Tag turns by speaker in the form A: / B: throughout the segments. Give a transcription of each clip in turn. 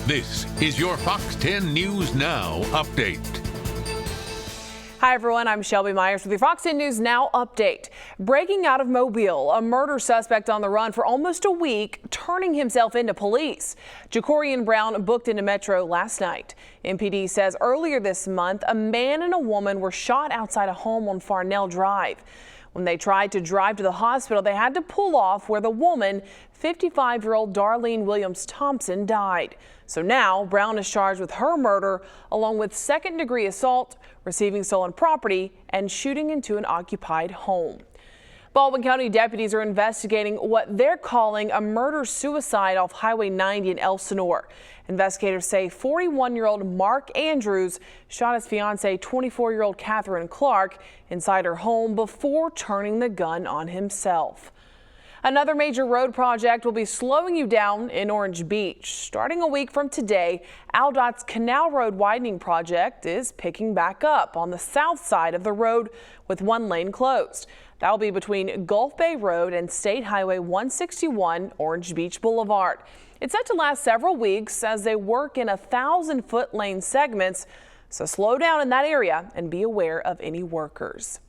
A: This is your Fox 10 News Now update.
B: Hi everyone, I'm Shelby Myers with your Fox 10 News Now update. Breaking out of Mobile, a murder suspect on the run for almost a week, turning himself into police. Jacorian Brown booked into Metro last night. MPD says earlier this month, a man and a woman were shot outside a home on Farnell Drive. When they tried to drive to the hospital, they had to pull off where the woman, 55-year-old Darlene Williams Thompson, died. So now Brown is charged with her murder, along with second-degree assault, receiving stolen property, and shooting into an occupied home. Baldwin County deputies are investigating what they're calling a murder-suicide off Highway 90 in Elsinore. Investigators say 41-year-old Mark Andrews shot his fiancée, 24-year-old Catherine Clark, inside her home before turning the gun on himself. Another major road project will be slowing you down in Orange Beach. Starting a week from today, AlDOT's Canal Road widening project is picking back up on the south side of the road with one lane closed. That will be between Gulf Bay Road and State Highway 161, Orange Beach Boulevard. It's set to last several weeks as they work in 1,000-foot lane segments, so slow down in that area and be aware of any workers.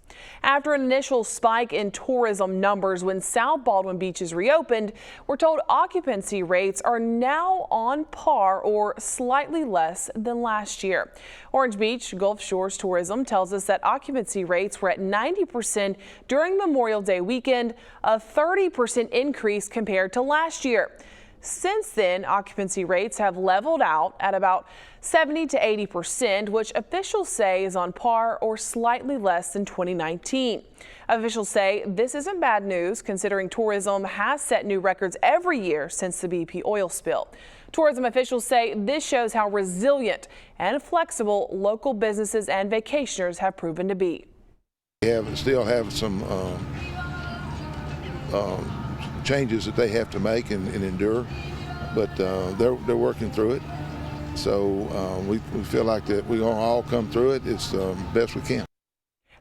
B: After an initial spike in tourism numbers when South Baldwin beaches reopened, we're told occupancy rates are now on par or slightly less than last year. Orange Beach Gulf Shores Tourism tells us that occupancy rates were at 90% during Memorial Day weekend, a 30% increase compared to last year. Since then, occupancy rates have leveled out at about 70 to 80%, which officials say is on par or slightly less than 2019. Officials say this isn't bad news, considering tourism has set new records every year since the BP oil spill. Tourism officials say this shows how resilient and flexible local businesses and vacationers have proven to be.
C: We still have some changes that they have to make and endure, but they're working through it. So we feel like that we're going to all come through it as best we can.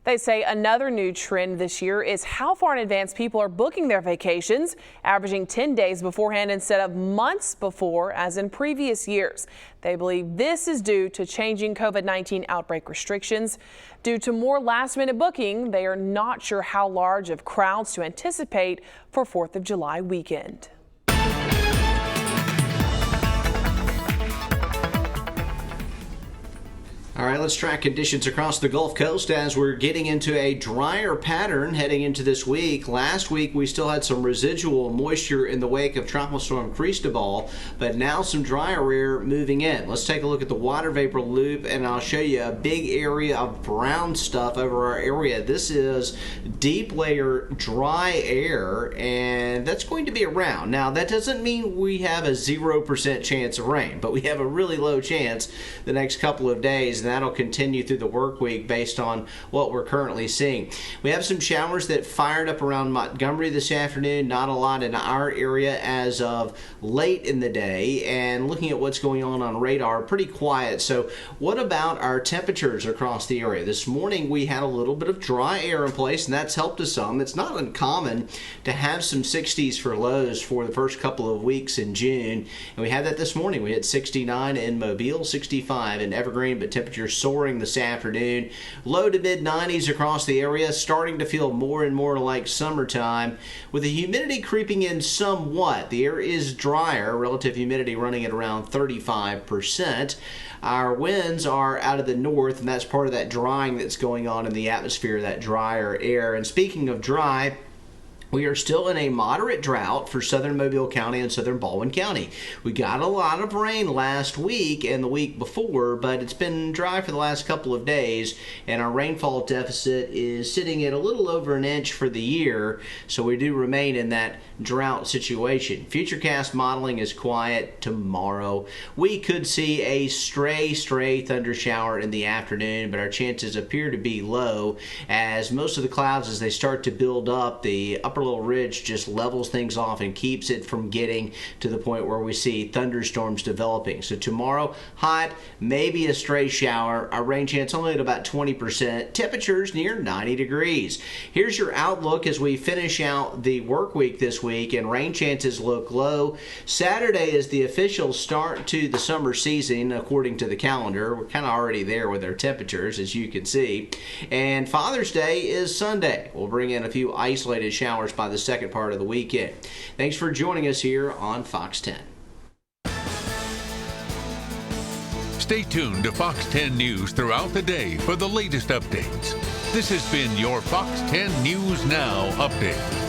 B: They say another new trend this year is how far in advance people are booking their vacations, averaging 10 days beforehand instead of months before as in previous years. They believe this is due to changing COVID-19 outbreak restrictions. Due to more last-minute booking, they are not sure how large of crowds to anticipate for 4th of July weekend.
D: All right, let's track conditions across the Gulf Coast as we're getting into a drier pattern heading into this week. Last week, we still had some residual moisture in the wake of Tropical Storm Cristobal, but now some drier air moving in. Let's take a look at the water vapor loop, and I'll show you a big area of brown stuff over our area. This is deep layer dry air, and that's going to be around. Now, that doesn't mean we have a 0% chance of rain, but we have a really low chance the next couple of days. That'll continue through the work week based on what we're currently seeing. We have some showers that fired up around Montgomery this afternoon, not a lot in our area as of late in the day, and looking at what's going on radar, pretty quiet. So what about our temperatures across the area? This morning we had a little bit of dry air in place, and that's helped us some. It's not uncommon to have some 60s for lows for the first couple of weeks in June, and we had that this morning. We had 69 in Mobile, 65 in Evergreen, but temperatures soaring this afternoon. Low to mid 90s across the area, starting to feel more and more like summertime with the humidity creeping in somewhat. The air is drier, relative humidity running at around 35%. Our winds are out of the north, and that's part of that drying that's going on in the atmosphere, that drier air. And speaking of dry, we are still in a moderate drought for southern Mobile County and southern Baldwin County. We got a lot of rain last week and the week before, but it's been dry for the last couple of days, and our rainfall deficit is sitting at a little over an inch for the year, so we do remain in that drought situation. FUTURECAST modeling is quiet tomorrow. We could see a stray thunder shower in the afternoon, but our chances appear to be low as most of the clouds, as they start to build up, the upper parallel ridge just levels things off and keeps it from getting to the point where we see thunderstorms developing. So tomorrow, hot, maybe a stray shower. Our rain chance only at about 20%. Temperatures near 90 degrees. Here's your outlook as we finish out the work week this week, and rain chances look low. Saturday is the official start to the summer season according to the calendar. We're kind of already there with our temperatures, as you can see. And Father's Day is Sunday. We'll bring in a few isolated showers by the second part of the weekend. Thanks for joining us here on Fox 10.
A: Stay tuned to Fox 10 News throughout the day for the latest updates. This has been your Fox 10 News Now update.